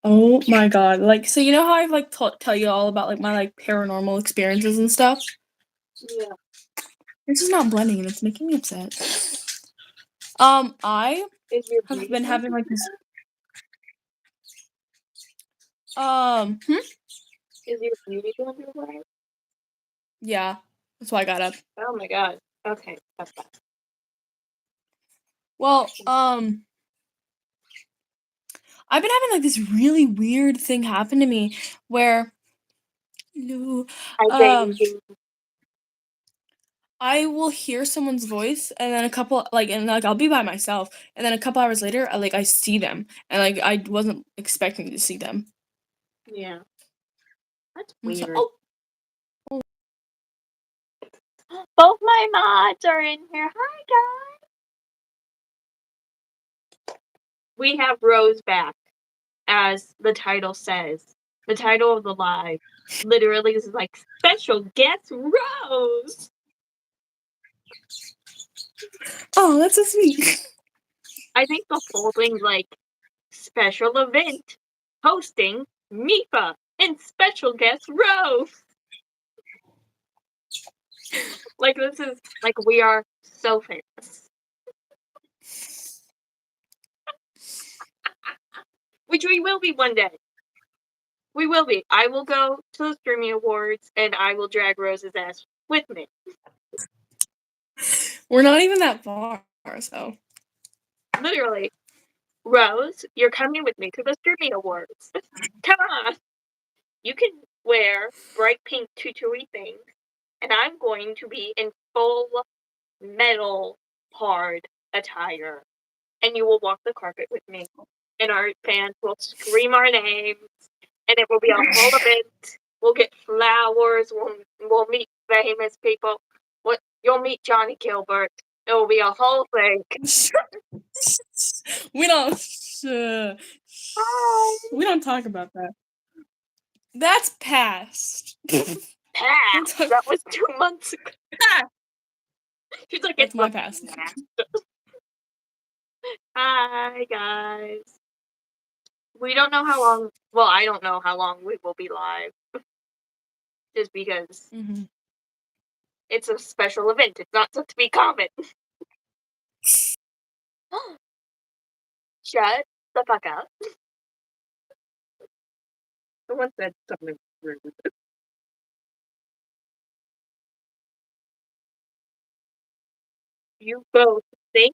Oh my god. Like, so you know how I've like tell you all about like my like paranormal experiences and stuff? Yeah. This is not blending and it's making me upset. I Is your have beauty been having like this hmm? Is your beauty blender right? Yeah. That's why I got up. Oh my god. Okay, that's fine. Well, I've been having like this really weird thing happen to me where no I um dated I will hear someone's voice and then a couple like and like I'll be by myself and then a couple hours later I see them and like I wasn't expecting to see them. Yeah. That's And so, weird. oh, Both my mods are in here. Hi guys. We have Rose back, as the title says. The title of the live literally is like special guest Rose. oh, that's so sweet. I think the full thing's like special event hosting Mifa and special guest Rose. Like this is like we are so famous. Which we will be one day. We will be. I will go to the streaming awards and I will drag Rose's ass with me. We're not even that far, so Literally. Rose, you're coming with me to the streaming awards. Come on. You can wear bright pink tutu-y things, and I'm going to be in full metal hard attire. And you will walk the carpet with me. And our fans will scream our names. And it will be a whole event. We'll get flowers. We'll meet famous people. You'll meet Johnny Gilbert. It will be a whole thing. we don't Hi. we don't talk about that. That's past. Past. That was 2 months ago. She's like, That's it's my past. Hi, guys. We don't know how long. Well, I don't know how long we will be live. Just because it's a special event. It's not supposed to be common. Shut the fuck up. Someone said something rude. You both think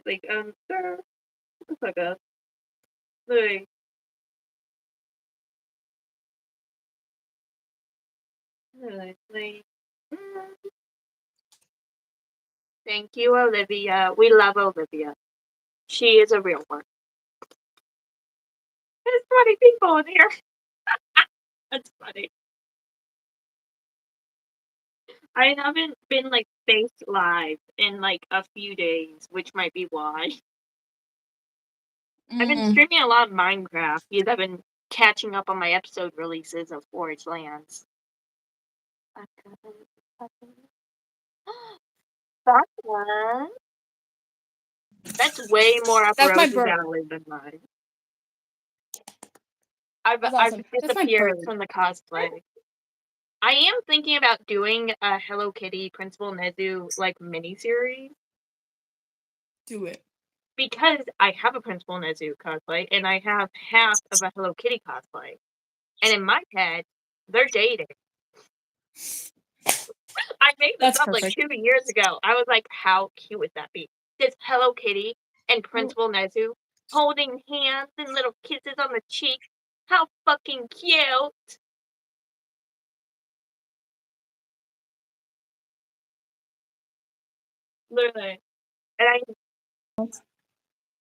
like sir, shut the fuck up. Like, like, thank you, Olivia. We love Olivia. She is a real one. There's 20 people in here. That's funny. I haven't been like faced live in like a few days, which might be why. I've been streaming a lot of Minecraft because I've been catching up on my episode releases of Forage Lands. That one. That's way more up That's my Rose's bird. alley than mine. I've Awesome. disappeared from the cosplay. I am thinking about doing a Hello Kitty Principal Nezu like miniseries. Do it. Because I have a Principal Nezu cosplay and I have half of a Hello Kitty cosplay. And in my head, they're dating. I made this up like 2 years ago. I was like, how cute would that be? Just Hello Kitty and Principal Nezu holding hands and little kisses on the cheek. How fucking cute! Literally. And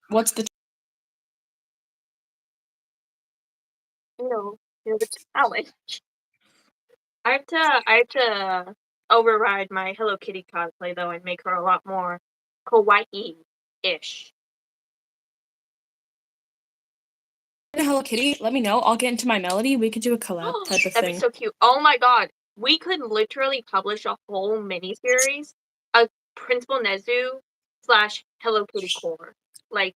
What's the the challenge. I have to override my Hello Kitty cosplay though and make her a lot more kawaii-ish. Hello Kitty? Let me know. I'll get into my melody. We could do a collab type of That'd thing. be so cute. Oh my god. We could literally publish a whole miniseries of Principal Nezu / Hello Kitty core. Like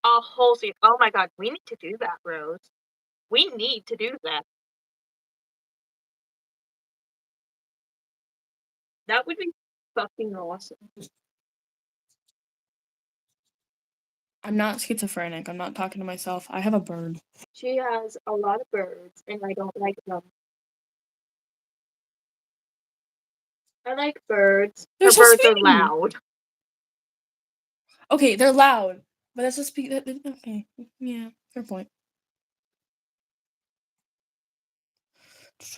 a whole series. Oh my god, we need to do that, Rose. We need to do that. That would be fucking awesome. I'm not schizophrenic. I'm not talking to myself. I have a bird. She has a lot of birds, and I don't like them. I like birds. They're Her so birds are sweet. loud. Okay, they're loud, but that's just okay. Yeah, fair point.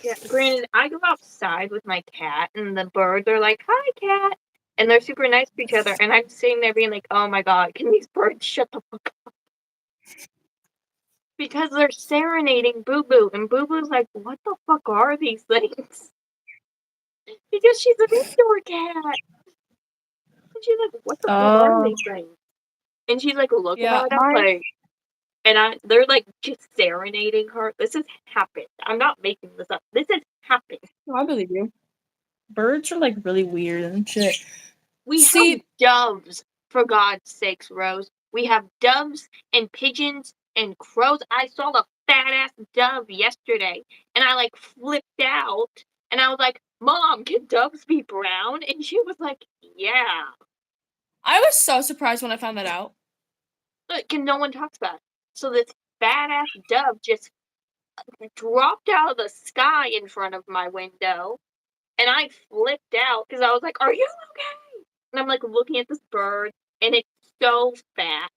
Yeah, granted, I go outside with my cat, and the birds are like, "Hi, cat," and they're super nice to each other. And I'm sitting there being like, "Oh my god, can these birds shut the fuck up?" Because they're serenading Boo Boo, and Boo Boo's like, "What the fuck are these things?" Because she's an indoor cat, and she's like, "What the fuck are these things?" And she's like looking Yeah, at them like, and they're like just serenading her. This has happened. I'm not making this up. This has happened. I believe you. Birds are like really weird and shit. We have doves, for God's sakes, Rose. We have doves and pigeons and crows. I saw a fat ass dove yesterday, and I like flipped out, and I was like, "Mom, can doves be brown?" And she was like, "Yeah." I was so surprised when I found that out. Like, and no one talks about it. So this fat ass dove just dropped out of the sky in front of my window, and I flipped out because I was like, "Are you okay?" And I'm like looking at this bird, and it's so fat.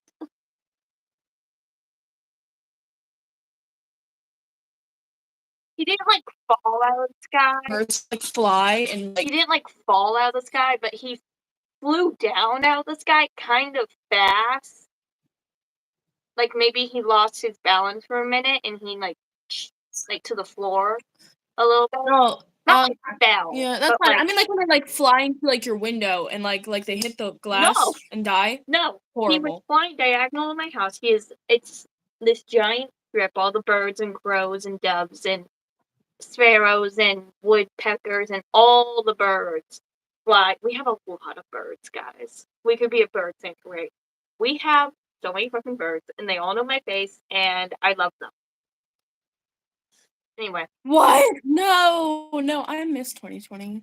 He didn't like fall out of the sky. Birds like fly and He like didn't like fall out of the sky, but he flew down out of the sky kind of fast. Like maybe he lost his balance for a minute and he like to the floor a little bit. no, Not like fell. yeah, that's but fine. like, I mean, like when they're like flying through like your window and like they hit the glass no, and die. no. He was Horrible. flying diagonal in my house. It's this giant strip, all the birds and crows and doves and sparrows and woodpeckers and all the birds fly. We have a lot of birds, guys. We could be a bird sanctuary. We have so many fucking birds, and they all know my face, and I love them. Anyway. What? No, I miss 2020. It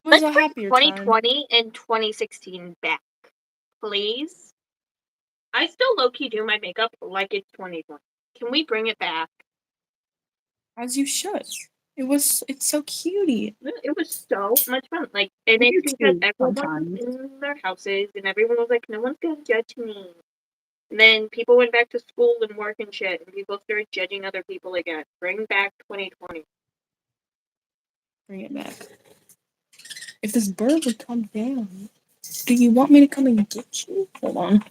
was Let's a bring happier time. 2020 and 2016 back, please. I still low-key do my makeup like it's 2020. Can we bring it back? As you should. It's so cutie. It was so much fun. Like, and You it's because too, everyone sometimes. was in their houses, and everyone was like, "No one's gonna judge me." And then people went back to school and work and shit, and people started judging other people again. Bring back 2020. Bring it back. If this bird would come down, do you want me to come and get you? Hold on.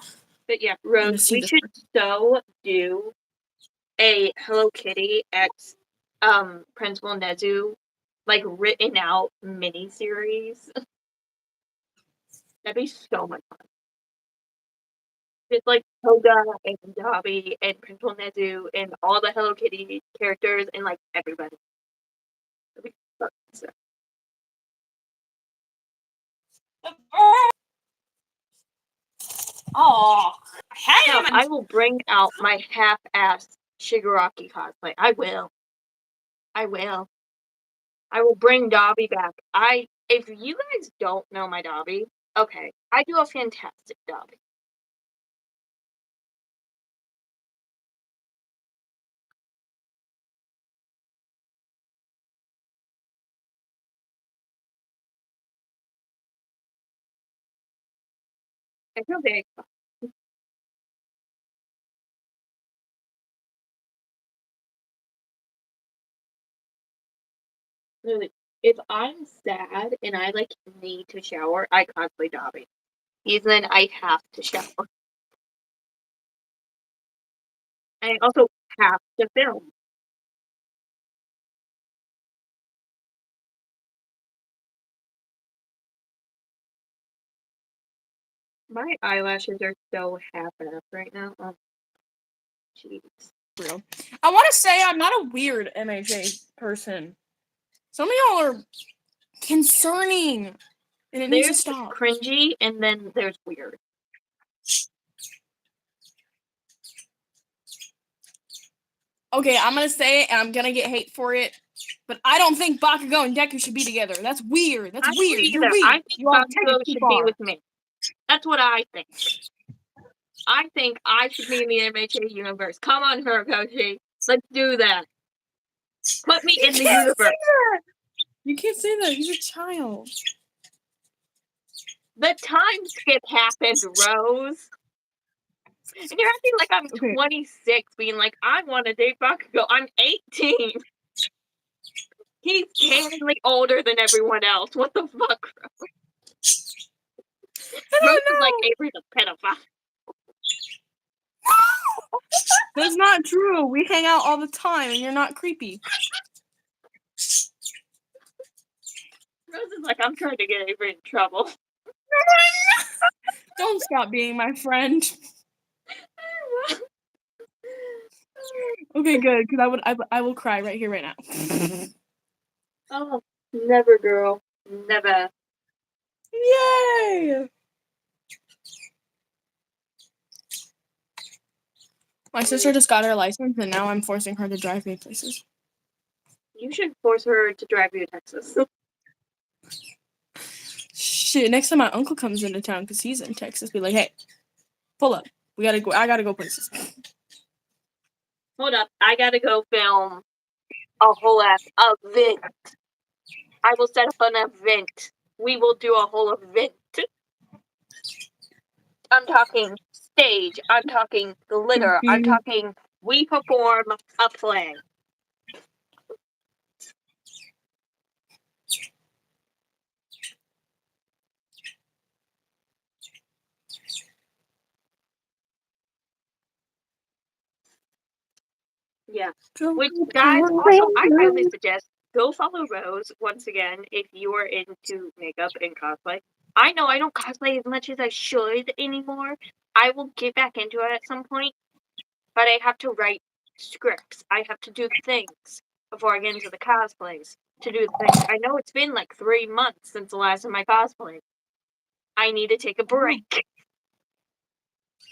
But yeah, Rose, we should so do a Hello Kitty X Principal Nezu like written out mini series. That'd be so much fun. Just like Toga and Dobby and Principal Nezu and all the Hello Kitty characters and like everybody. That'd be fucking sick. Oh, No, I will bring out my half-assed Shigaraki cosplay. I will. I will bring Dobby back. If you guys don't know my Dobby, okay, I do a fantastic Dobby. I feel very Literally, if I'm sad and I like need to shower, I cosplay Dobby. Even I have to shower. I also have to film. My eyelashes are so half-assed right now. Oh, jeez. real. I want to say I'm not a weird MHA person. Some of y'all are concerning. And it needs to There's stop. cringy, and then there's weird. Okay, I'm gonna say it, and I'm gonna get hate for it, but I don't think Bakugo and Deku should be together. That's weird. That's weird. You're weird. I think You all take Bakugo it too should far. be with me. That's what I think. I think I should be in the MHA universe. Come on, Hirokoshi. Let's do that. Put me in the universe. You can't say that. He's a child. The time skip happened, Rose. And you're acting like I'm 26, being like, I want to date Bakugo. I'm 18. He's canonly older than everyone else. What the fuck, Rose? Rose is like Avery's a pedophile. That's not true. We hang out all the time, and you're not creepy. Rose is like, I'm trying to get Avery in trouble. Don't stop being my friend. Okay, good, because I will cry right here, right now. Oh, never, girl. Never. Yay! My sister just got her license, and now I'm forcing her to drive me places. You should force her to drive you to Texas. Shit, next time my uncle comes into town, because he's in Texas, be like, hey, pull up. We gotta go. I gotta go places. Hold up. I gotta go film a whole ass event. I will set up an event. We will do a whole event. I'm talking stage. I'm talking glitter. I'm talking we perform a play. Yeah. Which, guys, also, I highly suggest go follow Rose once again if you are into makeup and cosplay. I know I don't cosplay as much as I should anymore. I will get back into it at some point, but I have to write scripts. I have to do things before I get into the cosplays to do the things. I know it's been like 3 months since the last of my cosplay. I need to take a break.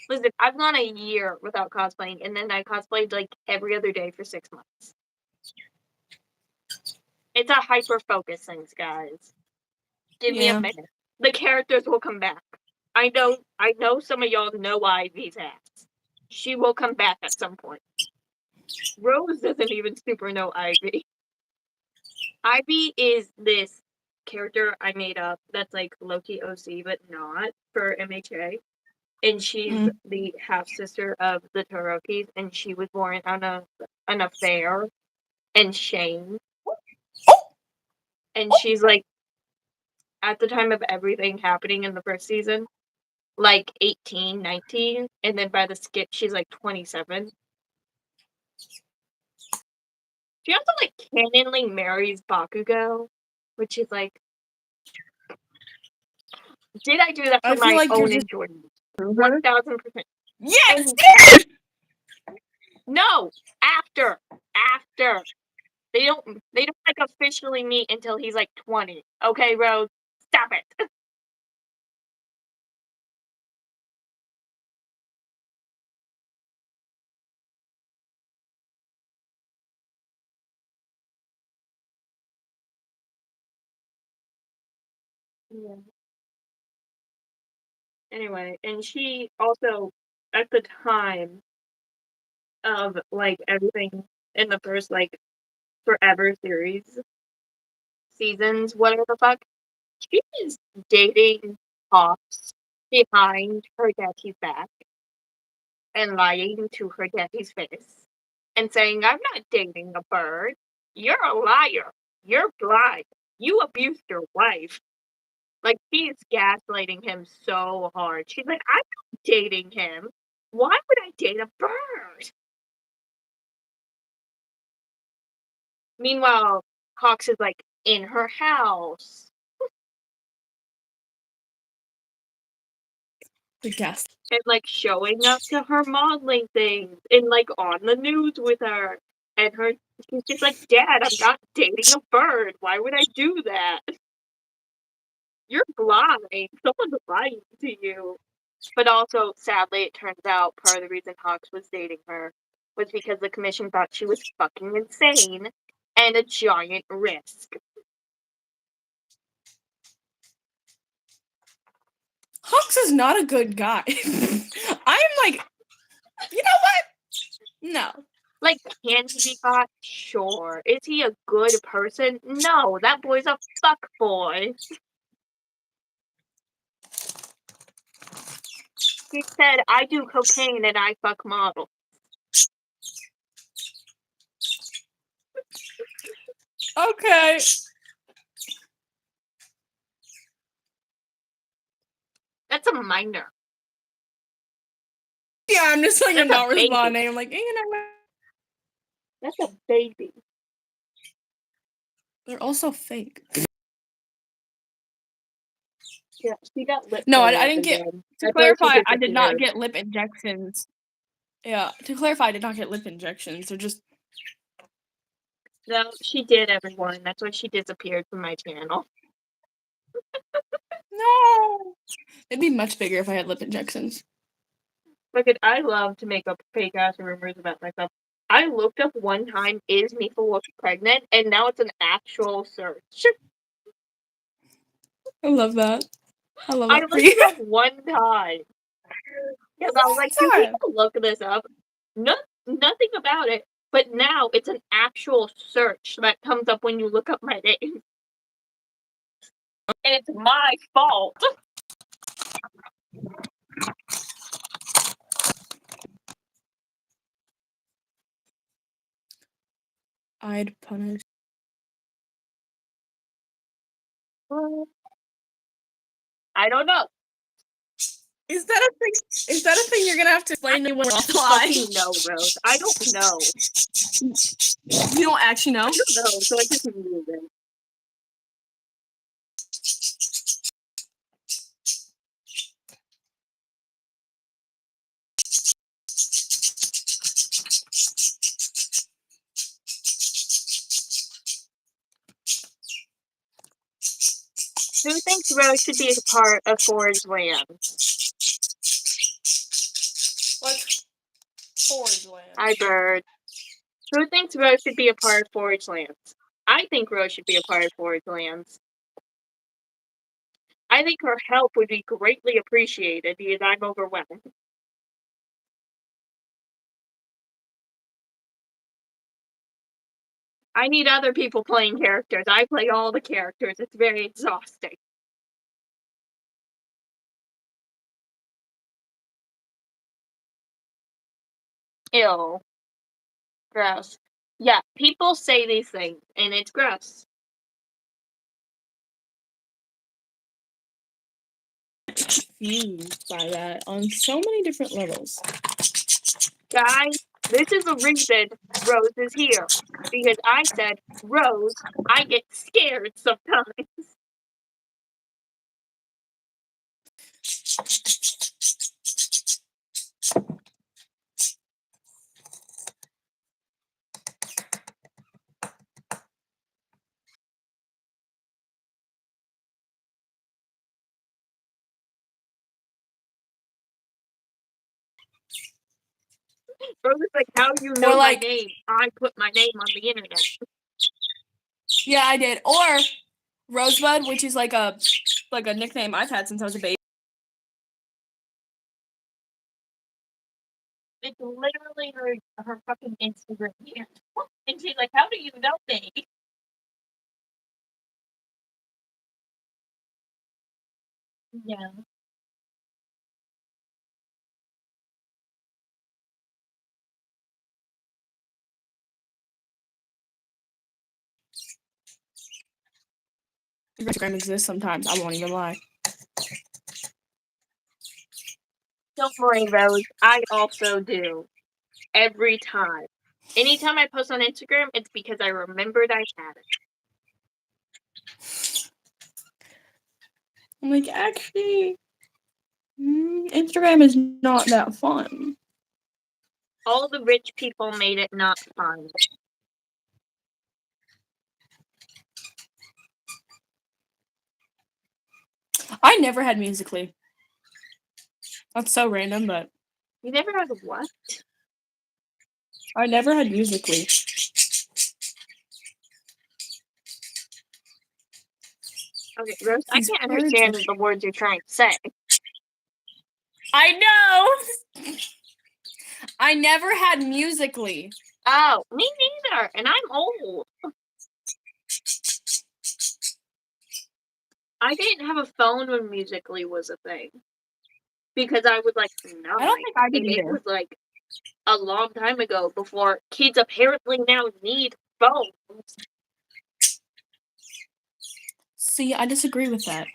Listen, I've gone a year without cosplaying, and then I cosplayed like every other day for 6 months. It's a hyper focus things, guys. Give me a minute. The characters will come back. I know some of y'all know Ivy's ass. She will come back at some point. Rose doesn't even super know Ivy. Ivy is this character I made up that's like Loki OC, but not for MHA. And she's the half sister of the Torokis, and she was born on an affair and shame. And she's like, at the time of everything happening in the first season, like 18, 19, and then by the skip, she's like 27. She also like canonly marries Bakugo, which is like, did I do that for my own enjoyment? 1000%. Yes! No! After! They don't like officially meet until he's like 20. Okay, Rose? Stop it! Yeah. Anyway, and she also, at the time of like everything in the first like forever series, seasons, whatever the fuck, she is dating Hawks behind her daddy's back and lying to her daddy's face and saying, I'm not dating a bird. You're a liar. You're blind. You abused your wife. Like, she is gaslighting him so hard. She's like, I'm not dating him. Why would I date a bird? Meanwhile, Hawks is like in her house. The guest. And like showing up to her modeling things and like on the news with her. And she's just like, Dad, I'm not dating a bird. Why would I do that? You're blind. Someone's lying to you. But also, sadly, it turns out part of the reason Hawks was dating her was because the commission thought she was fucking insane and a giant risk. Hawks is not a good guy. I'm like, you know what? No. Like, can he be caught? Sure. Is he a good person? No, that boy's a fuck boy. He said, I do cocaine and I fuck models. Okay. That's a minor. Yeah, I'm just like, I'm That's a not baby. responding. I'm like, you know what? That's a baby. They're also fake. Yeah, she got lip No, I filler didn't get. again. To That's why she clarify, I did not disappeared. get lip injections. Yeah, to clarify, I did not get lip injections. They're just. No, she did, everyone. That's why she disappeared from my channel. No! It'd be much bigger if I had lip injections. Look, I love to make up fake ass rumors about myself. I looked up one time, is mifa pregnant? And now it's an actual search. I love that. I love I that for looked you. it up one time. Because I was like, do One people look this up? No, nothing about it. But now it's an actual search that comes up when you look up my name. And it's my fault. I'd punish. I don't know. Is that a thing? Is that a thing you're gonna have to explain to me when we're offline? Fucking no, Rose. I don't know. You don't actually know? I don't know, so I just move it. Who thinks Rose should be a part of Forge Land? What's Forge Land? Hi, Bird. Who thinks Rose should be a part of Forge Lands? I think Rose should be a part of Forge Lands. I think her help would be greatly appreciated because I'm overwhelmed. I need other people playing characters. I play all the characters. It's very exhausting. Ew. Gross. Yeah, people say these things, and it's gross. Confused by that on so many different levels. Guys, this is the reason Rose is here. Because I said, Rose, I get scared sometimes. Rose is like, how do you know my name? I put my name on the internet. Yeah, I did. Or Rosebud, which is like a nickname I've had since I was a baby. It's literally her fucking Instagram here. And she's like, how do you know me? Yeah. Instagram exists sometimes. I won't even lie. Don't worry, Rose. I also do. Every time. Anytime I post on Instagram, it's because I remembered I had it. I'm like, actually, Instagram is not that fun. All the rich people made it not fun. I never had Musically. That's so random, but You never had what? I never had Musically. Okay, Rose, I These can't birds understand are- the words you're trying to say. I know. I never had Musically. Oh, me neither, and I'm old. I didn't have a phone when Musical.ly was a thing. Because I was like 9, I don't think I did and it either. was like a long time ago before kids apparently now need phones. See, I disagree with that.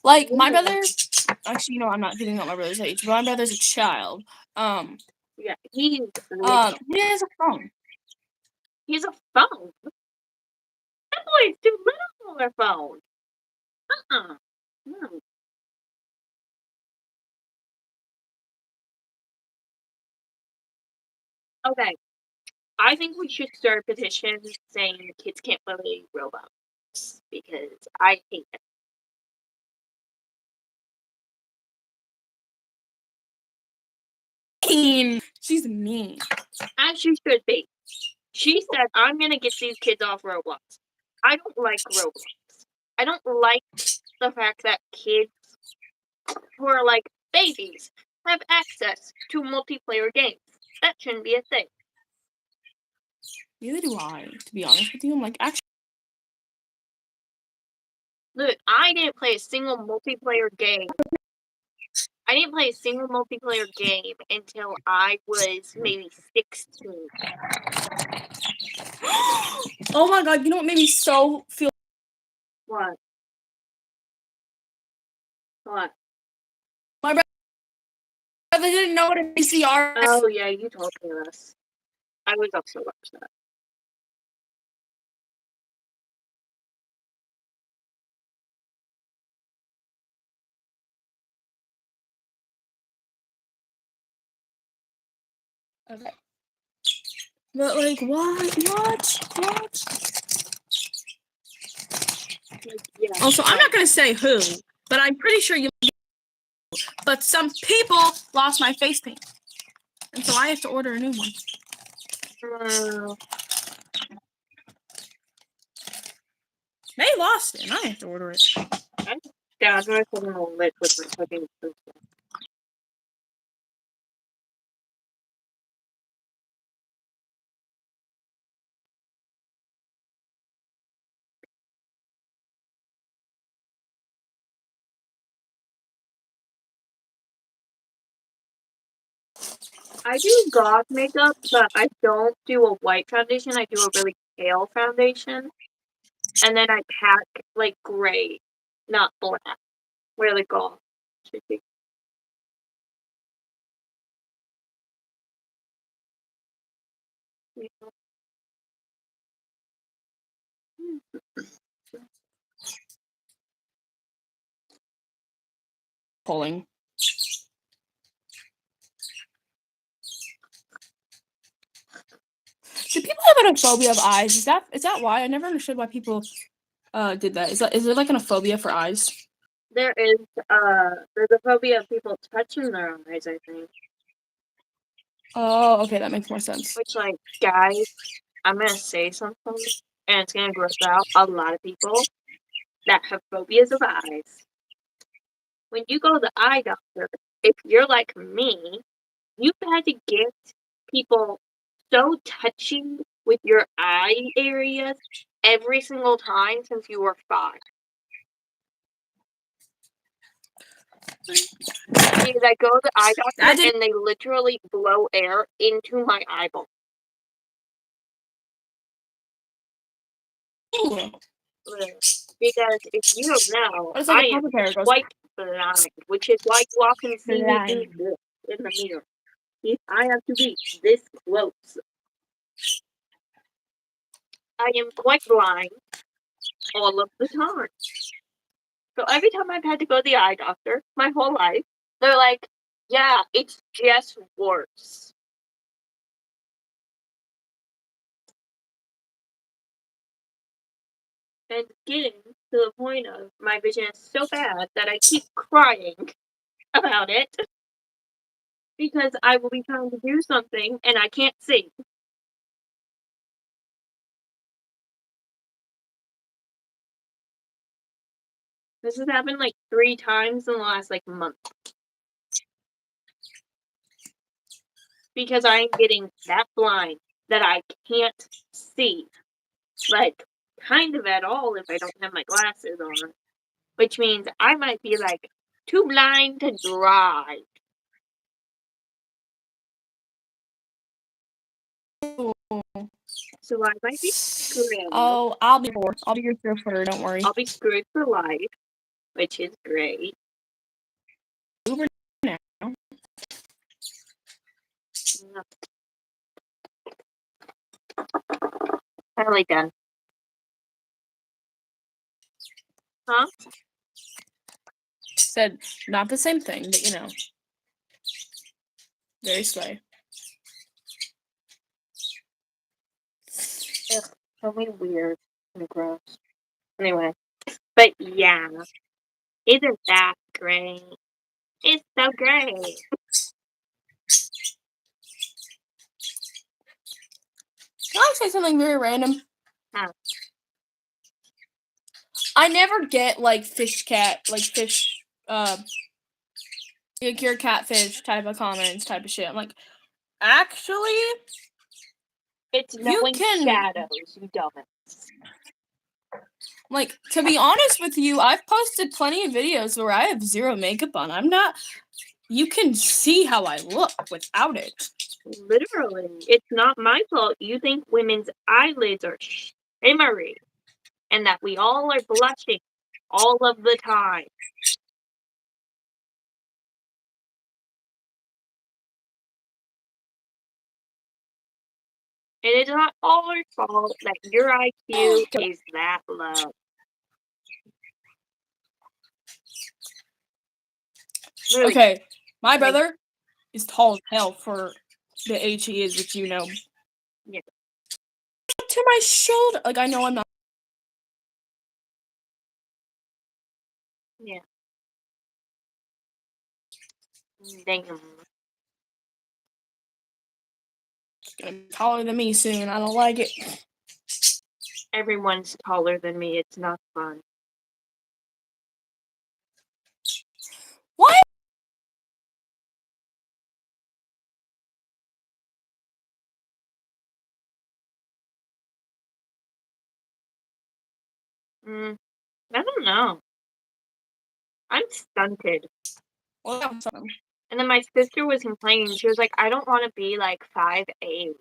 Like my Yeah. brother, actually, I'm not giving up my brother's age, but my brother's a child. Yeah, he's little. He has a phone. He's a phone. That boy's too little for a phone. No. Okay, I think we should start a petition saying kids can't play Roblox because I hate it. Mean. She's mean. As she should be. She said, I'm gonna get these kids off Roblox. I don't like Roblox. I don't like the fact that kids who are like babies have access to multiplayer games. That shouldn't be a thing. Neither do I, to be honest with you. I'm like, actually, Look, I didn't play a single multiplayer game. I didn't play a single multiplayer game until I was maybe 16. oh my god, you know what made me so feel? What? What? My brother didn't know what a VCR is. Oh yeah, you told me this. I was also upset. Okay. But like, what? Like, yeah. Also, I'm not gonna say who, but I'm pretty sure you. But some people lost my face paint, and so I have to order a new one. They lost it, and I have to order it. I'm down with a little lit with my fucking food. I do goth makeup, but I don't do a white foundation. I do a really pale foundation. And then I pack like gray, not black, where the goth should be. Pulling. Do people have a phobia of eyes? Is that why? I never understood why people did that. Is there like a phobia for eyes? There's a phobia of people touching their eyes, I think. Oh, okay, that makes more sense. Which, like, guys, I'm gonna say something, and it's gonna gross out a lot of people that have phobias of eyes. When you go to the eye doctor, if you're like me, you've had to get people so touching with your eye areas every single time since you were 5. Because I go to the eye doctor and they literally blow air into my eyeball. Because if you don't know, It's I like a am purple hair goes quite blind, which is why you all can see me do blind. this in the mirror. I have to be this close. I am quite blind all of the time. So every time I've had to go to the eye doctor, my whole life, they're like, yeah, it's just worse. And again, to the point of my vision is so bad that I keep crying about it because I will be trying to do something and I can't see. This has happened like 3 times in the last like month. Because I'm getting that blind that I can't see. Like, kind of at all if I don't have my glasses on. Which means I might be like too blind to drive. So I might be screwed. Oh, I'll be your chauffeur, don't worry. I'll be screwed for life, which is great. Uber now. Finally done. Huh? Said not the same thing, but you know. Very slay. Ugh, totally weird and gross. Anyway. But yeah. Isn't that great? It's so great. Can I say something very random? Huh. I never get like fish, like your catfish type of comments, type of shit. I'm like, actually, It's knowing shadows, you dumbass. Like, to be honest with you, I've posted plenty of videos where I have zero makeup on. I'm not. You can see how I look without it. Literally. It's not my fault you think women's eyelids are shimmery and that we all are blushing all of the time. It is not all our fault that your IQ is that low. Literally. Okay, my brother is tall as hell for the age he is, which you know. Yeah. To my shoulder. Like, I know I'm not. Yeah. Damn. Gonna be taller than me soon. I don't like it. Everyone's taller than me. It's not fun. What? I don't know. I'm stunted. Well, that was something. And then my sister was complaining. She was like, I don't want to be like 5'8".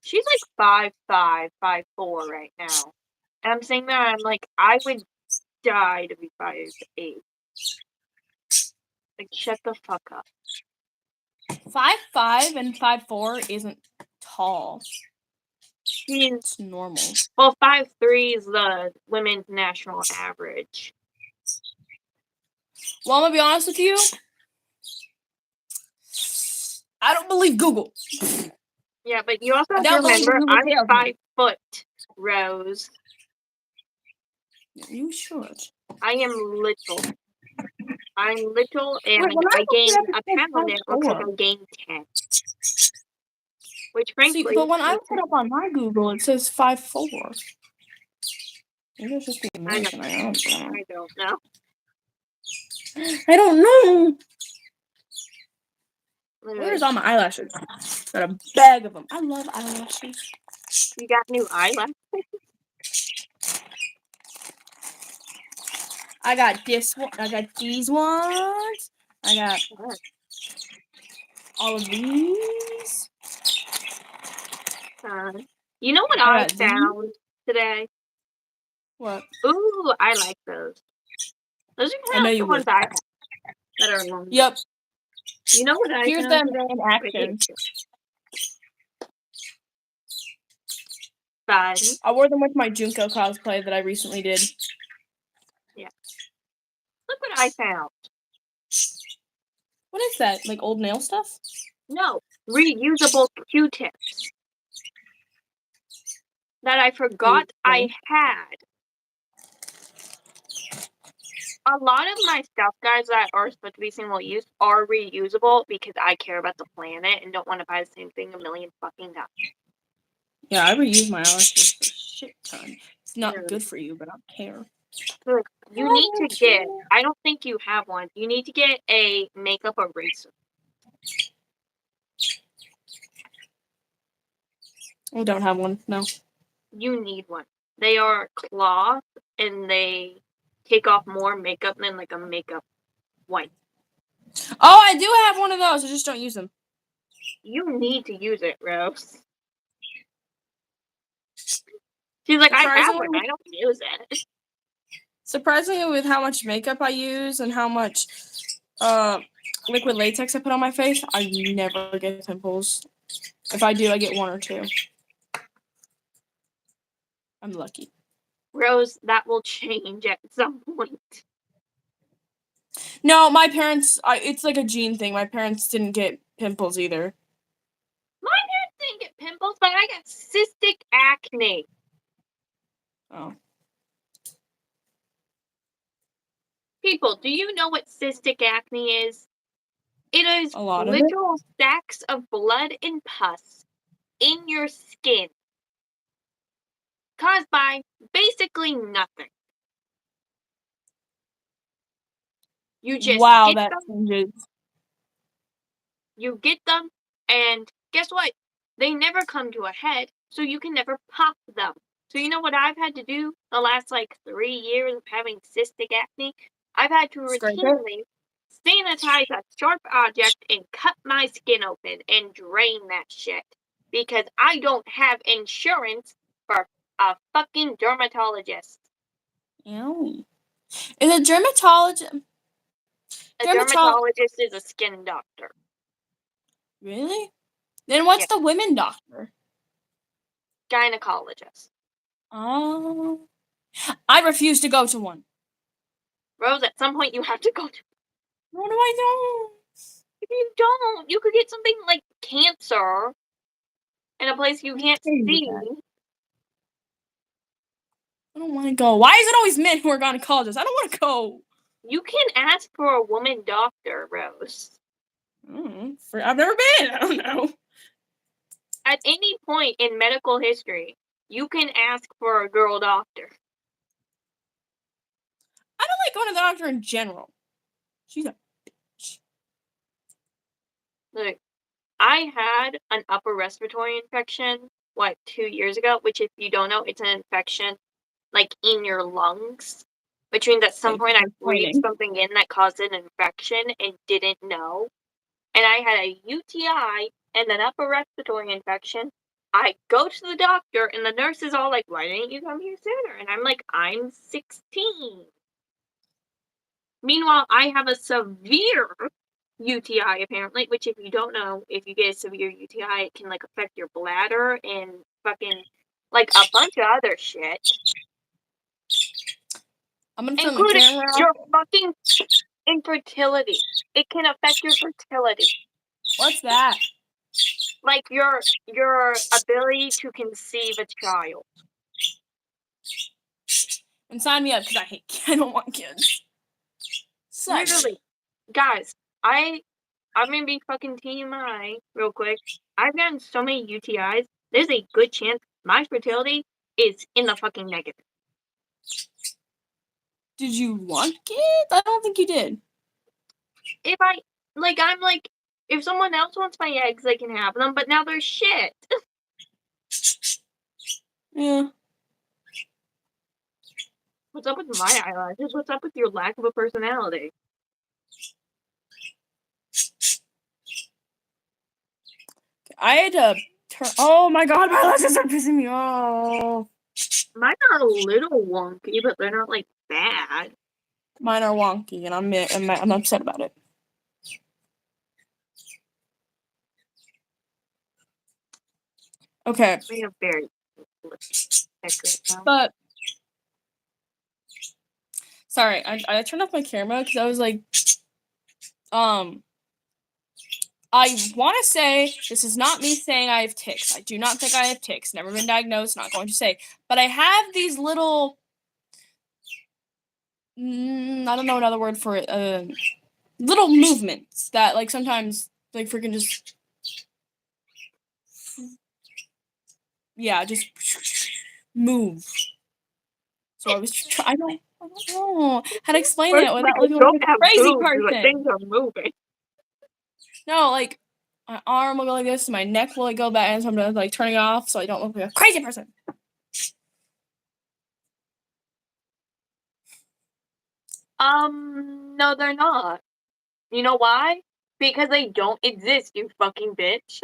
She's like 5'5", 5'4" right now. And I'm saying that, I'm like, I would die to be 5'8". Like, shut the fuck up. 5'5" and 5'4" isn't tall. She's It's normal. Well, 5'3" is the women's national average. Well, I'm gonna be honest with you. I don't believe Google. Yeah, but you also have I to don't believe remember, Google I'm tells me. 5 foot, Rose. You should. I am little. I'm little, and Wait, when I gained looked a it up, it pound, said and it looks like 5'4". I gained 10. Which, See, frankly... but when I look it up on my Google, it says 5'4". Maybe it's just the I American. I don't know. I don't know. I don't know. Literally. Where's all my eyelashes? Got a bag of them. I love eyelashes. You got new eyelashes? I got this one. I got these ones. I got all of these. You know what I found today? What? Ooh, I like those. Those are kind of the ones I have that are long. Yep. You know what I Here's found them in action. Fun. I wore them with my Junko cosplay that I recently did. Yeah. Look what I found. What is that? Like old nail stuff? No, reusable Q-tips that I forgot I had A lot of my stuff, guys, that are supposed to be single use are reusable because I care about the planet and don't want to buy the same thing a million fucking times. Yeah, I reuse my eyelashes a shit ton. It's not Yeah. good for you, but I don't care. Look, you need to get, I don't think you have one, you need to get a makeup eraser. I don't have one, no. You need one. They are cloth and they take off more makeup than like a makeup wipe. Oh, I do have one of those. I just don't use them. You need to use it, Rose. She's like, I have one. I don't use it. Surprisingly, with how much makeup I use and how much liquid latex I put on my face, I never get pimples. If I do, I get one or two. I'm lucky. Rose, that will change at some point. No, my parents, it's like a gene thing. My parents didn't get pimples either. My parents didn't get pimples, but I got cystic acne. Oh. People, do you know what cystic acne is? It is A lot of it? literal sacks of blood and pus in your skin caused by basically nothing. You just Wow, get that them, changes. you get them, and guess what? They never come to a head, so you can never pop them. So you know what I've had to do the last like 3 years of having cystic acne? I've had to Scrape it? routinely sanitize a sharp object and cut my skin open and drain that shit because I don't have insurance for a fucking dermatologist. Ew. Is a dermatologist? A dermatologist is a skin doctor. Really? Then what's Yeah. the women doctor? Gynecologist. Oh. I refuse to go to one. Rose, at some point you have to go to. What do I do? If you don't, you could get something like cancer in a place you can't see. I don't want to go. Why is it always men who are gynecologists? I don't want to go. You can ask for a woman doctor, Rose. I've never been. I don't know. At any point in medical history, you can ask for a girl doctor. I don't like going to the doctor in general. She's a bitch. Look, I had an upper respiratory infection, 2 years ago, which if you don't know, it's an infection like in your lungs. Which means at some point I breathed something in that caused an infection and didn't know. And I had a UTI and an upper respiratory infection. I go to the doctor and the nurse is all like, why didn't you come here sooner? And I'm like, I'm 16. Meanwhile, I have a severe UTI apparently, which if you don't know, if you get a severe UTI, it can like affect your bladder and fucking like a bunch of other shit. I'm gonna turn including the camera off. your fucking infertility. It can affect your fertility. What's that? Like your ability to conceive a child. And sign me up because I don't want kids. Literally, guys, I'm gonna be fucking TMI real quick. I've gotten so many UTIs. There's a good chance my fertility is in the fucking negative. Did you want kids? I don't think you did. If if someone else wants my eggs, they can have them, but now they're shit. Yeah. What's up with my eyelashes? What's up with your lack of a personality? I had to turn. Oh my god, my eyelashes are pissing me off. Mine are a little wonky, but they're not like bad. Mine are wonky, and I'm upset about it. Okay. They are very But sorry, I turned off my camera because I was like, I want to say this is not me saying I have ticks. I do not think I have ticks. Never been diagnosed. Not going to say, but I have these little I don't know another word for it. Little movements that like sometimes like freaking just just move. So I was I don't know how to explain First, it like without I looking like don't a have crazy boobs, but person. things are moving. No, like my arm will go like this, my neck will like go back, and sometimes like turning it off so I don't look like a crazy person. No, they're not. You know why? Because they don't exist, you fucking bitch.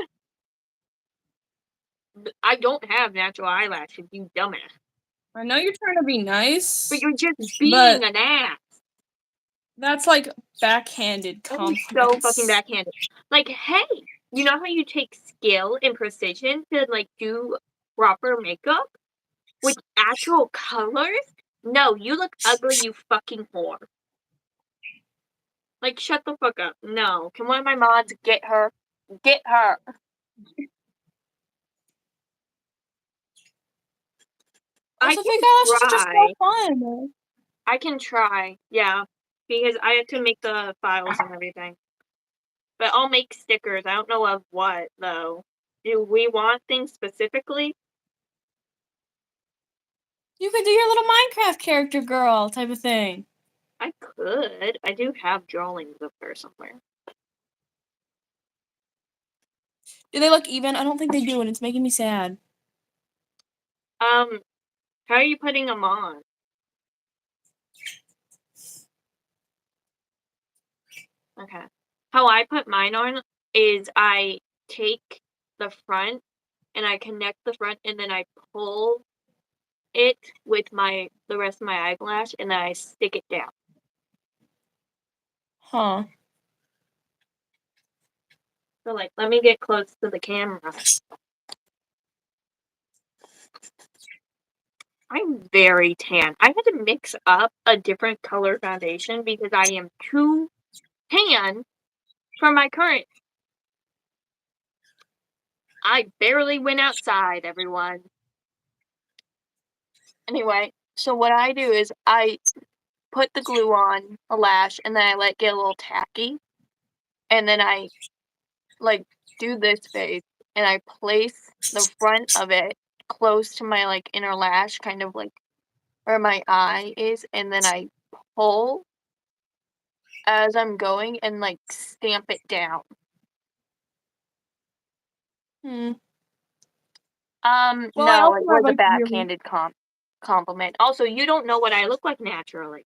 I don't have natural eyelashes, you dumbass. I know you're trying to be nice, But you're just but being an ass. that's like backhanded That is compliments. so fucking backhanded. Like, hey, you know how you take skill and precision to like do proper makeup with actual colors? No, you look ugly, you fucking whore. Like, shut the fuck up. No. Can one of my mods get her? Get her. I Also, can fake eyelashes are just try. more fun. I can try. Yeah. Because I have to make the files and everything. But I'll make stickers. I don't know of what, though. Do we want things specifically? You could do your little Minecraft character girl type of thing. I could. I do have drawings of her somewhere. Do they look even? I don't think they do, and it's making me sad. How are you putting them on? Okay. How I put mine on is I take the front and I connect the front and then I pull it with the rest of my eyelash and then I stick it down. Huh. So like let me get close to the camera. I'm very tan. I had to mix up a different color foundation because I am too tan for my current. I barely went outside, everyone. Anyway, so what I do is I put the glue on a lash and then I let it get a little tacky. And then I like do this face and I place the front of it close to my like inner lash, kind of like where my eye is, and then I pull as I'm going and like stamp it down. Well, I No, also it have was a like really. backhanded compliment. Also, you don't know what I look like naturally.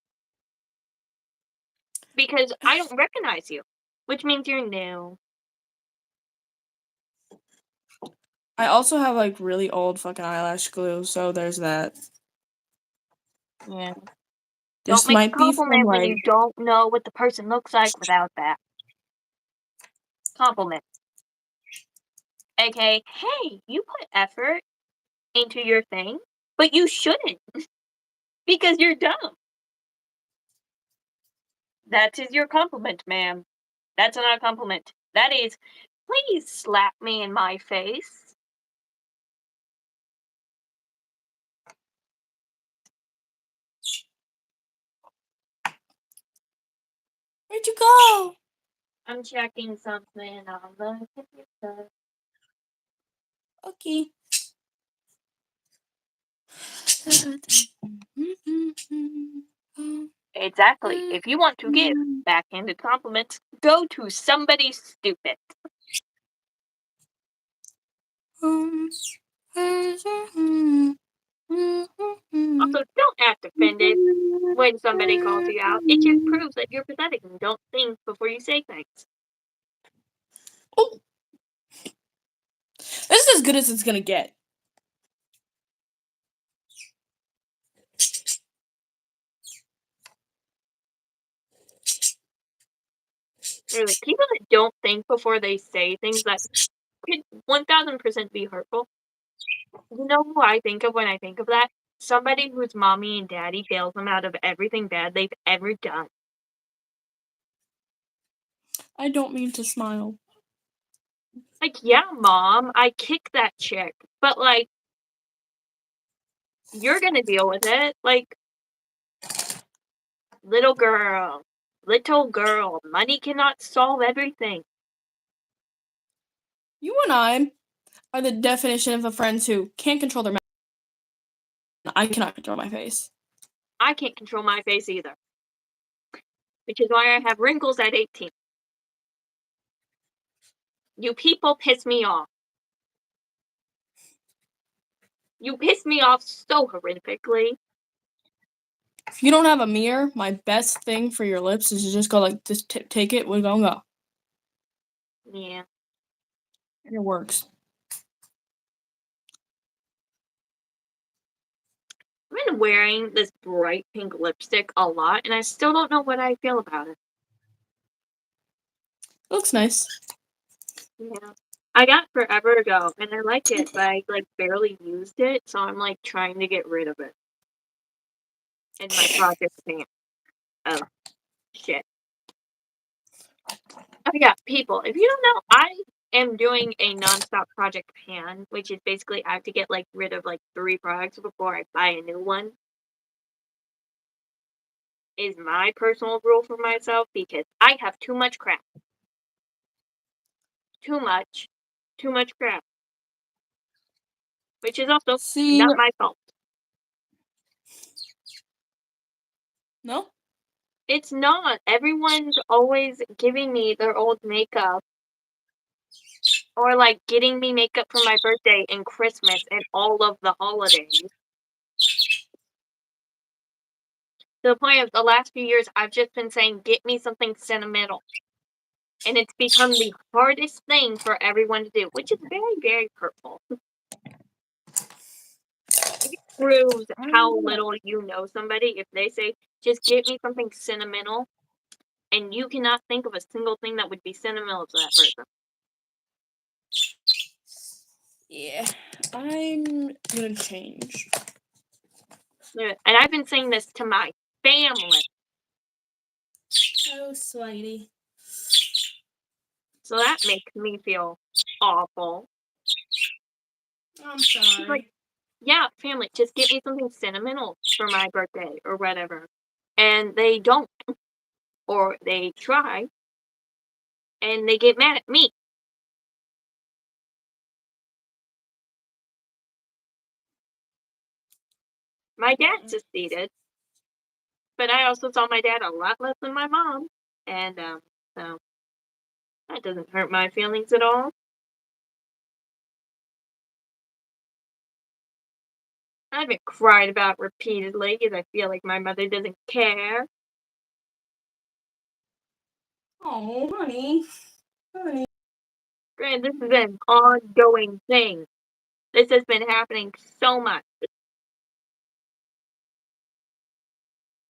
Because I don't recognize you, which means you're new. I also have like really old fucking eyelash glue, so there's that. Yeah. This Don't make a might be from compliment when like. you don't know what the person looks like without that. Compliment. Okay, hey, you put effort into your thing, but you shouldn't because you're dumb. That is your compliment, ma'am. That's not a compliment. That is, please slap me in my face. Where'd you go? I'm checking something on the computer. Okay. Exactly. If you want to give backhanded compliments, go to somebody stupid. Also, don't act offended when somebody calls you out. It just proves that you're pathetic and don't think before you say things. Oh. This is as good as it's gonna get. Really, people that don't think before they say things that could 1000% be hurtful. You know who I think of when I think of that? Somebody whose mommy and daddy bails them out of everything bad they've ever done. I don't mean to smile. Like, yeah, mom, I kicked that chick, but like, you're gonna deal with it. Like, Little girl, money cannot solve everything. You and I are the definition of the friends who can't control their mouth. I cannot control my face. I can't control my face either. Which is why I have wrinkles at 18. You people piss me off. You piss me off so horrifically. If you don't have a mirror, my best thing for your lips is to just go like, just take it, we're gonna go. Yeah. And it works. I've been wearing this bright pink lipstick a lot, and I still don't know what I feel about it. It looks nice. Yeah. I got it forever ago, and I like it, but I like barely used it, so I'm like trying to get rid of it. In my project pan. Oh, shit. Oh yeah, people, if you don't know, I am doing a nonstop project pan, which is basically I have to get like rid of like 3 products before I buy a new one. Is my personal rule for myself because I have too much crap. Too much crap. Which is also See, not my fault. no? It's not. Everyone's always giving me their old makeup. Or like getting me makeup for my birthday and Christmas and all of the holidays. To the point of the last few years, I've just been saying, get me something sentimental. And it's become the hardest thing for everyone to do, which is very, very hurtful. It proves how little you know somebody if they say, just get me something sentimental, and you cannot think of a single thing that would be sentimental to that person. Yeah, I'm gonna change. And I've been saying this to my family. Oh, sweetie. So that makes me feel awful. I'm sorry. Like, yeah, family, just get me something sentimental for my birthday or whatever. And they don't. Or they try. And they get mad at me. My dad succeeded. But I also saw my dad a lot less than my mom. And, so that doesn't hurt my feelings at all. I've been cried about repeatedly because I feel like my mother doesn't care. Oh, honey. Honey. Granted, this is an ongoing thing. This has been happening so much.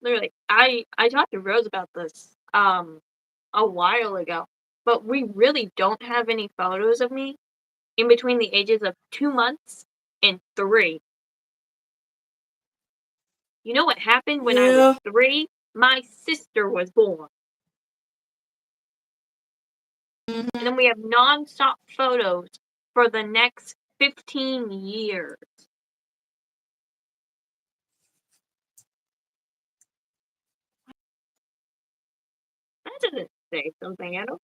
Literally, I talked to Rose about this a while ago, but we really don't have any photos of me in between the ages of 2 months and 3. You know what happened when I was 3? My sister was born. Mm-hmm. And then we have non-stop photos for the next 15 years. That doesn't say something at all.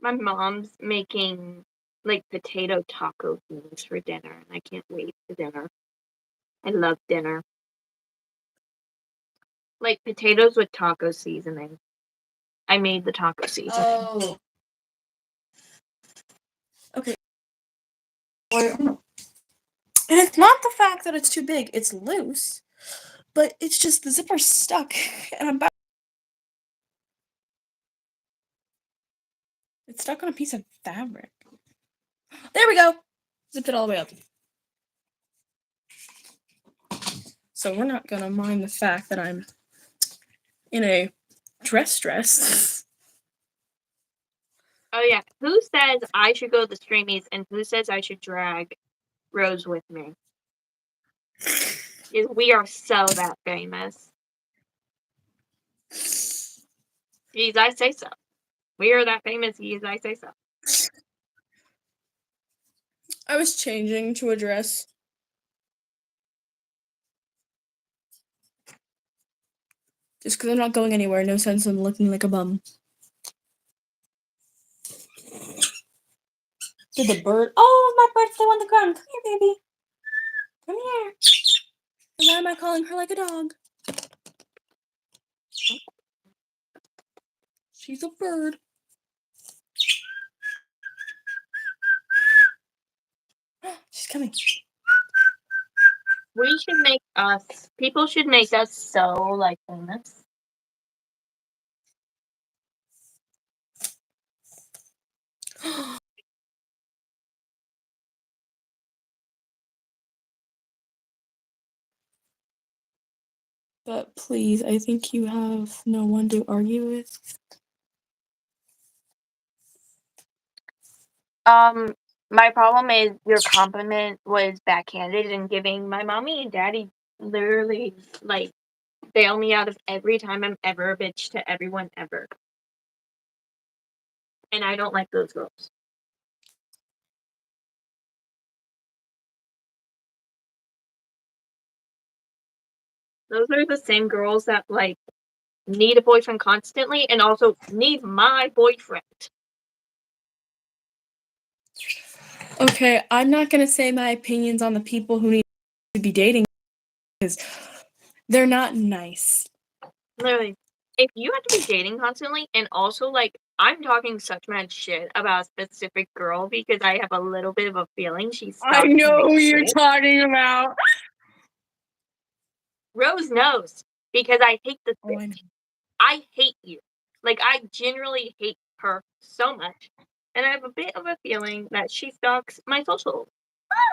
My mom's making like potato taco things for dinner, and I can't wait for dinner. I love dinner. Like potatoes with taco seasoning. I made the taco seasoning. Oh. Okay. And it's not the fact that it's too big, it's loose, but it's just the zipper's stuck, and I'm about. It's stuck on a piece of fabric. There we go! Zipped it all the way up. So we're not gonna mind the fact that I'm in a dress. Oh yeah, who says I should go to the streamies and who says I should drag Rose with me? Is we are so that famous. Geez, I say so. We are that famous. Geez, I say so. I was changing to a dress. Just because I'm not going anywhere. No sense in looking like a bum. Did the bird? Oh, my bird's still on the ground. Come here, baby. Come here. Why am I calling her like a dog? She's a bird. She's coming. We should make us. People should make us so like famous. But please, I think you have no one to argue with. My problem is your compliment was backhanded and giving my mommy and daddy literally like bail me out of every time I'm ever a bitch to everyone ever. And I don't like those girls. Those are the same girls that like need a boyfriend constantly and also need my boyfriend. Okay, I'm not gonna say my opinions on the people who need to be dating because they're not nice. Literally, if you have to be dating constantly and also like I'm talking such mad shit about a specific girl because I have a little bit of a feeling she's I stalking know my who you're shit. talking about. Rose knows because I hate this Oh, I know. bitch. I hate you. Like I genuinely hate her so much. And I have a bit of a feeling that she stalks my socials.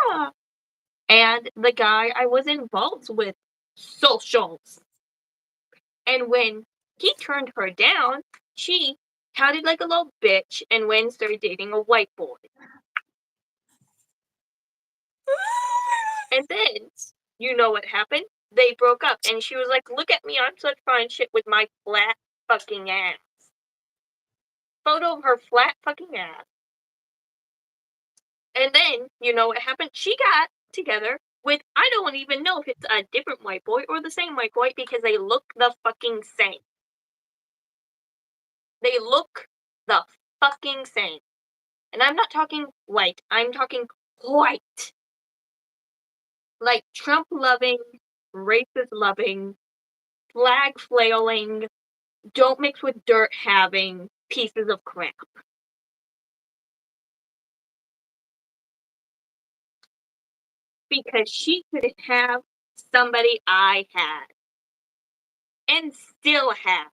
Ah. And the guy I was involved with socials. And when he turned her down, she touted like a little bitch and went and started dating a white boy. And then, you know what happened? They broke up, and she was like, look at me, I'm such fine shit with my flat fucking ass. Photo of her flat fucking ass. And then, you know what happened? She got together with, I don't even know if it's a different white boy or the same white boy because they look the fucking same. They look the fucking same. And I'm not talking white, I'm talking white. Like Trump loving, racist loving, flag flailing, don't mix with dirt having pieces of crap. Because she could have somebody I had. And still have.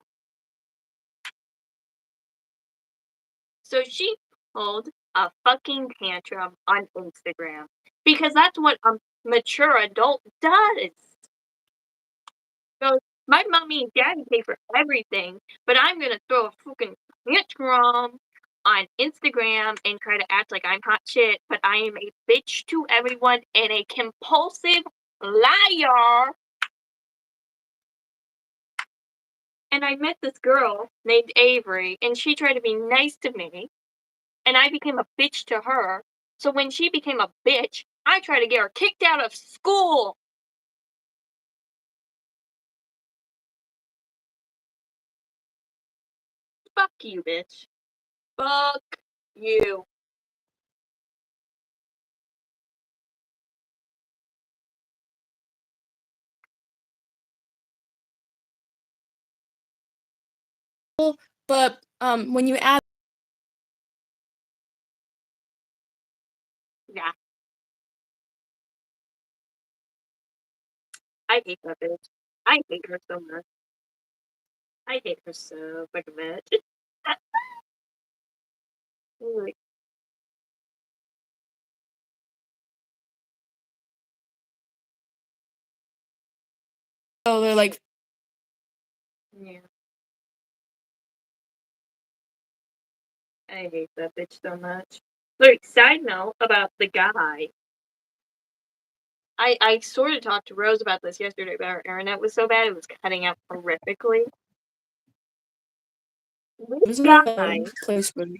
So she pulled a fucking tantrum on Instagram. Because that's what a mature adult does. So my mommy and daddy pay for everything, but I'm gonna throw a fucking tantrum on Instagram and try to act like I'm hot shit, but I am a bitch to everyone and a compulsive liar. And I met this girl named Avery, and she tried to be nice to me, and I became a bitch to her. So when she became a bitch, I tried to get her kicked out of school. Fuck you, bitch. Fuck you. But when you add Yeah. I hate that bitch. I hate her so much. I hate her so fucking much. Like, oh, they're like, yeah. I hate that bitch so much. Like, side note about the guy. I sort of talked to Rose about this yesterday, but our internet was so bad it was cutting out horrifically. This guy, placement.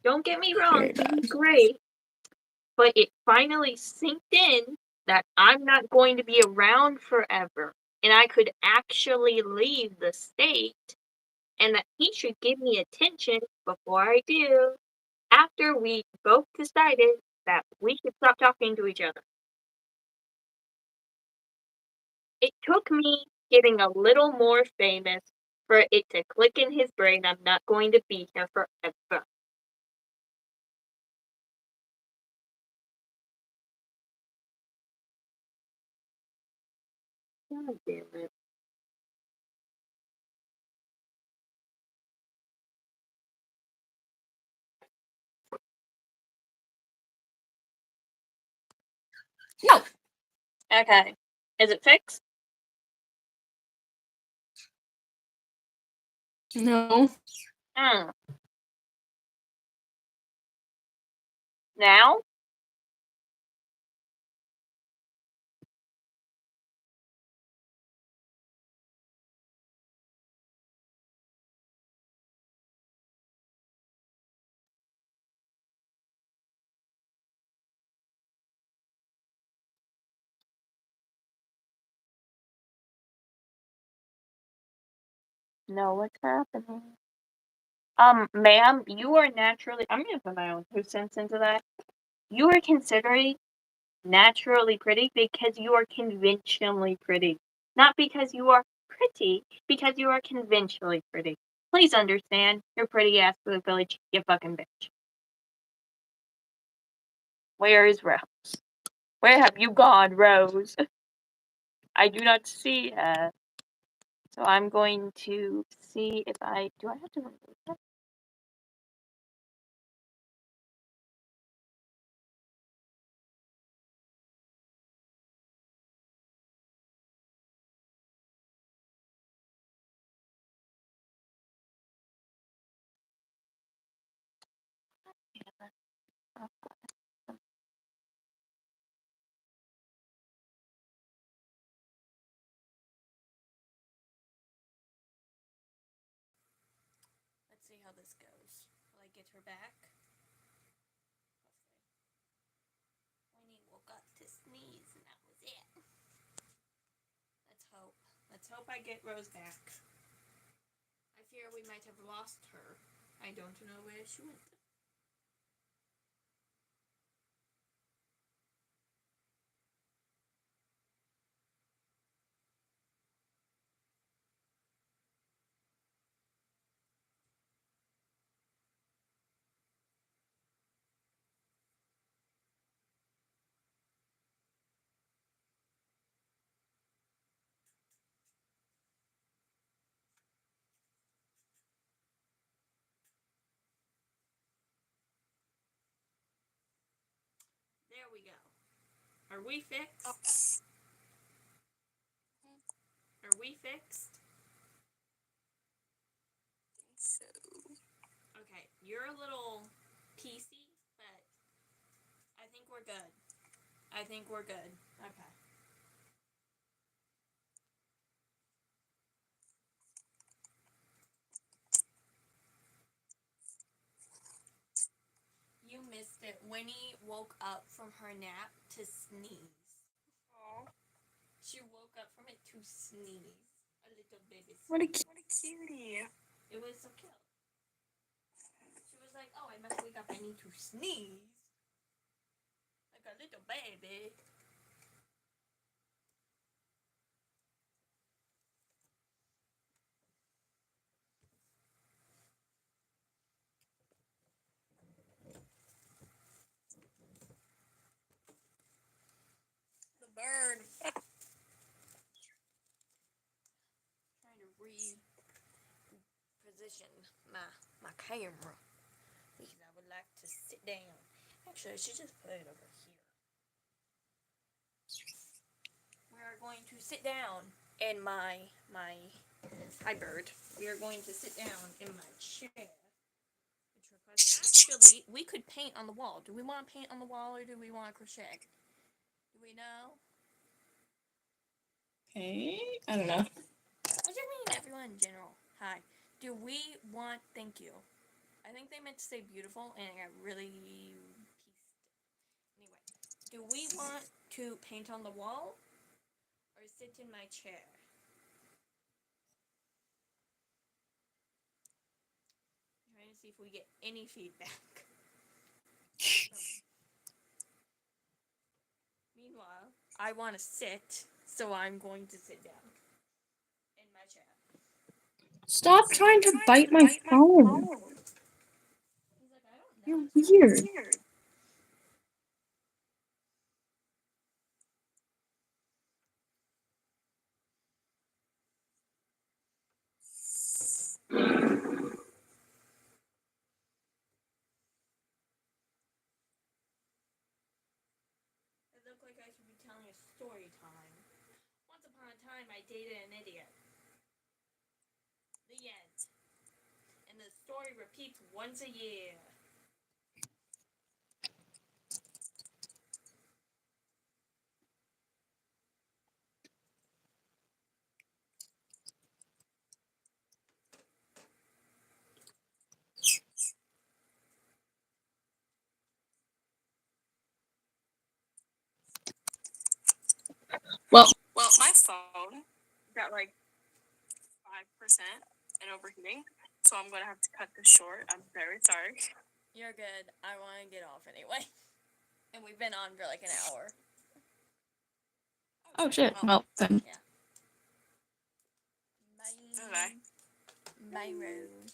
don't get me wrong, Very he's bad. great, but it finally sinked in that I'm not going to be around forever, and I could actually leave the state, and that he should give me attention before I do, after we both decided that we should stop talking to each other. It took me getting a little more famous for it to click in his brain I'm not going to be here forever. God damn it. No. Okay. Is it fixed? No. Now? No, what's happening? Ma'am, you are naturally, I'm gonna put my own 2 cents into that. You are considered naturally pretty because you are conventionally pretty. Not because you are pretty, because you are conventionally pretty. Please understand, you're pretty ass for the village, you fucking bitch. Where is Rose? Where have you gone, Rose? I do not see her. So I'm going to see if do I have to remove that? Let's see how this goes. Will I get her back? Winnie woke up to sneeze, and that was it. Let's hope. Let's hope I get Rose back. I fear we might have lost her. I don't know where she went. There we go. Are we fixed? Are we fixed? I think so. Okay, you're a little PC, but I think we're good. I think we're good. Okay. You missed it. Winnie woke up from her nap to sneeze. Aww. She woke up from it to sneeze. A little baby sneeze. What a cutie. It was so cute. She was like, oh, I must wake up. I need to sneeze. Like a little baby. The bird. Trying to reposition my camera because I would like to sit down. Actually, I should just put it over here. We are going to sit down in my hi bird. We are going to sit down in my chair. Actually, we could paint on the wall. Do we want to paint on the wall or do we want to crochet? Do we know? Okay. I don't know. What do you mean, everyone in general? Hi. Do we want... Thank you. I think they meant to say beautiful, and I got really pieced. Anyway, do we want to paint on the wall or sit in my chair? I'm trying to see if we get any feedback. Meanwhile, I want to sit, so I'm going to sit down in my chair. Stop trying to bite my phone. He's like, I don't know. You're weird. It looked like I should be telling a story time. Once upon a time, I dated an idiot. The end. And the story repeats once a year. Well, my phone got like 5% and overheating, so I'm gonna have to cut this short. I'm very sorry. You're good. I want to get off anyway. And we've been on for like an hour. Oh shit. Well then. Yeah. Bye. Bye. Bye, Rose.